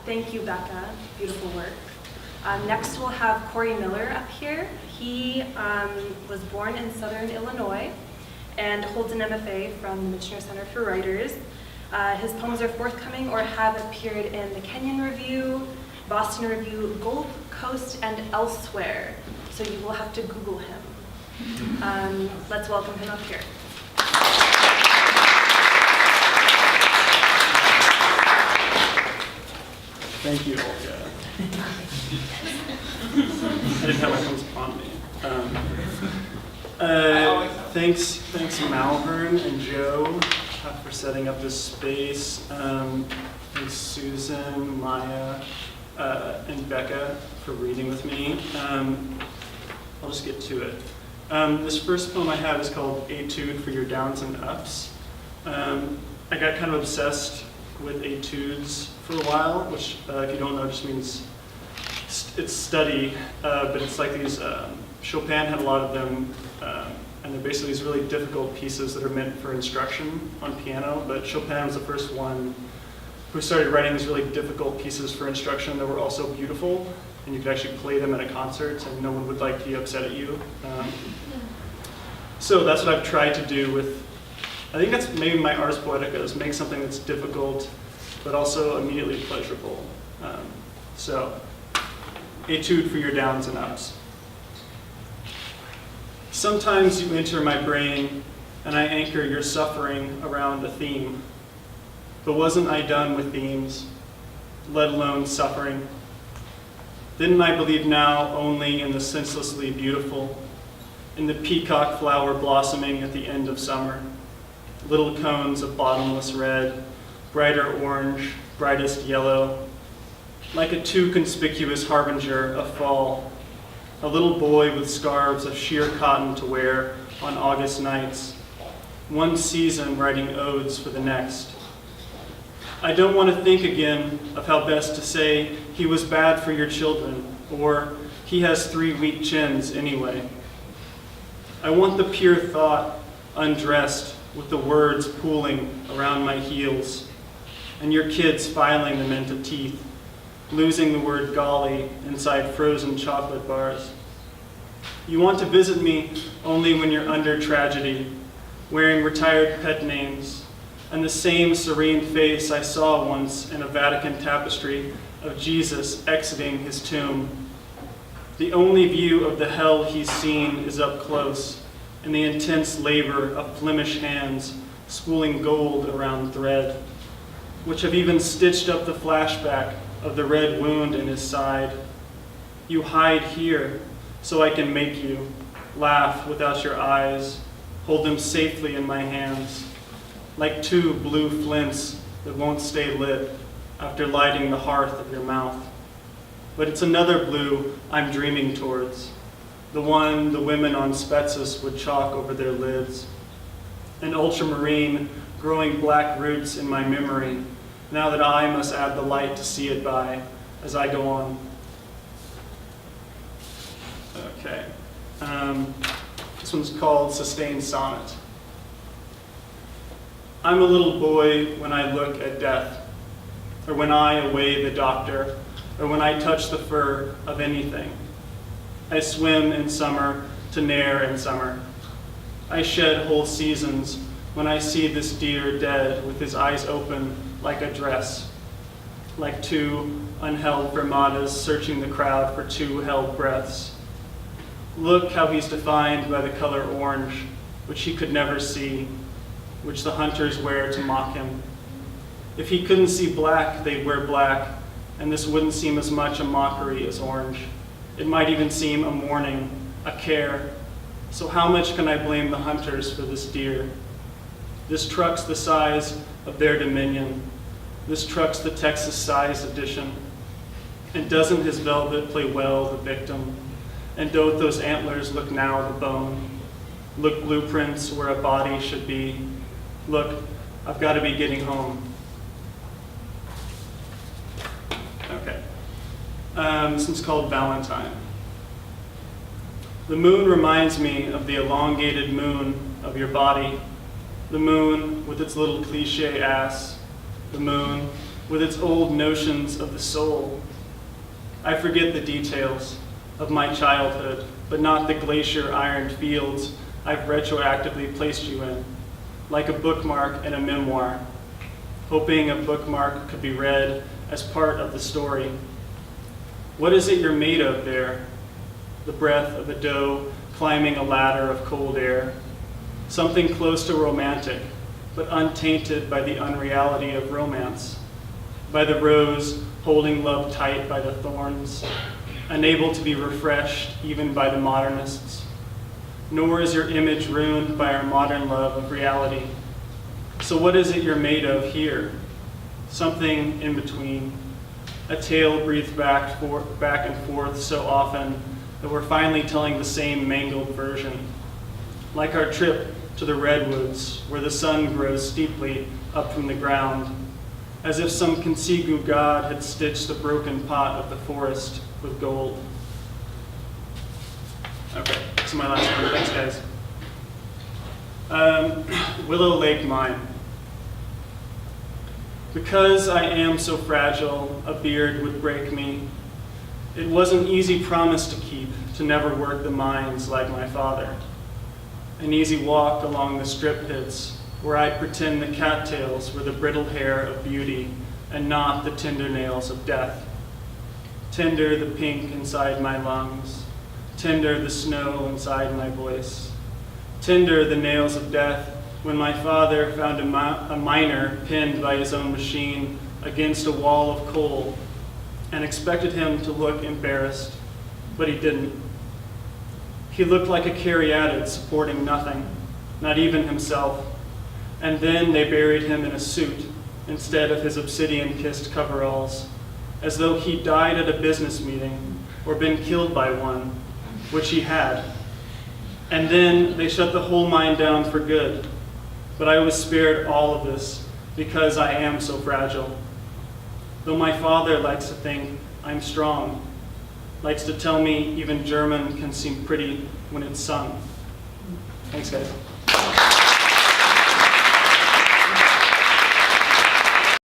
Thank you, Becca. Beautiful work. Next, we'll have Corey Miller up here. He was born in Southern Illinois and holds an MFA from the Michener Center for Writers. His poems are forthcoming or have appeared in the Kenyon Review, Boston Review, Gold Coast, and elsewhere. So you will have to Google him. Let's welcome him up here. Thank you, Olga. I didn't have my phones on me. Thanks Malvern and Joe for setting up this space. Thanks Susan, Maya, and Becca for reading with me. I'll just get to it. This first poem I have is called Etude for Your Downs and Ups. I got kind of obsessed with etudes for a while, which if you don't know just means it's study, but it's like these, Chopin had a lot of them, and they're basically these really difficult pieces that are meant for instruction on piano, but Chopin was the first one who started writing these really difficult pieces for instruction that were also beautiful, and you could actually play them at a concert and no one would like be upset at you. So that's what I've tried to do with, I think that's maybe my ars poetica, is make something that's difficult but also immediately pleasurable. So, Etude for Your Downs and Ups. Sometimes you enter my brain and I anchor your suffering around a theme. But wasn't I done with themes, let alone suffering? Didn't I believe now only in the senselessly beautiful, in the peacock flower blossoming at the end of summer, little cones of bottomless red, brighter orange, brightest yellow, like a too conspicuous harbinger of fall, a little boy with scarves of sheer cotton to wear on August nights, one season writing odes for the next. I don't want to think again of how best to say he was bad for your children, or he has 3 weak chins anyway. I want the pure thought undressed with the words pooling around my heels, and your kids filing them into teeth, losing the word golly inside frozen chocolate bars. You want to visit me only when you're under tragedy, wearing retired pet names, and the same serene face I saw once in a Vatican tapestry of Jesus exiting his tomb. The only view of the hell he's seen is up close, in the intense labor of Flemish hands spooling gold around thread, which have even stitched up the flashback of the red wound in his side. You hide here so I can make you laugh without your eyes, hold them safely in my hands, like 2 blue flints that won't stay lit after lighting the hearth of your mouth. But it's another blue I'm dreaming towards, the one the women on Spetses would chalk over their lids. An ultramarine growing black roots in my memory, now that I must add the light to see it by as I go on. Okay. This one's called Sustained Sonnet. I'm a little boy when I look at death, or when I away the doctor, or when I touch the fur of anything. I swim in summer to ne'er in summer. I shed whole seasons when I see this deer dead with his eyes open like a dress, like 2 unheld Brahmanas searching the crowd for 2 held breaths. Look how he's defined by the color orange, which he could never see, which the hunters wear to mock him. If he couldn't see black, they'd wear black, and this wouldn't seem as much a mockery as orange. It might even seem a mourning, a care. So how much can I blame the hunters for this deer? This truck's the size of their dominion. This truck's the Texas size edition. And doesn't his velvet play well the victim? And don't those antlers look now the bone? Look blueprints where a body should be. Look, I've got to be getting home. Okay. This one's called Valentine. The moon reminds me of the elongated moon of your body. The moon with its little cliche ass. The moon with its old notions of the soul. I forget the details of my childhood, but not the glacier-ironed fields I've retroactively placed you in, like a bookmark in a memoir, hoping a bookmark could be read as part of the story. What is it you're made of there? The breath of a doe climbing a ladder of cold air. Something close to romantic, but untainted by the unreality of romance. By the rose holding love tight by the thorns, unable to be refreshed even by the modernists. Nor is your image ruined by our modern love of reality. So what is it you're made of here? Something in between. A tale breathed back and forth so often that we're finally telling the same mangled version. Like our trip to the redwoods, where the sun grows steeply up from the ground, as if some Consigu god had stitched the broken pot of the forest with gold. Okay, this is my last one. Thanks, guys. Willow Lake Mine. Because I am so fragile, a beard would break me. It was an easy promise to keep, to never work the mines like my father. An easy walk along the strip pits, where I'd pretend the cattails were the brittle hair of beauty and not the tender nails of death. Tender the pink inside my lungs, tender the snow inside my voice, tender the nails of death when my father found a miner pinned by his own machine against a wall of coal and expected him to look embarrassed, but he didn't. He looked like a caryatid supporting nothing, not even himself. And then they buried him in a suit instead of his obsidian-kissed coveralls, as though he died at a business meeting or been killed by one, which he had. And then they shut the whole mine down for good. But I was spared all of this because I am so fragile. Though my father likes to think I'm strong, likes to tell me even German can seem pretty when it's sung. Thanks, guys.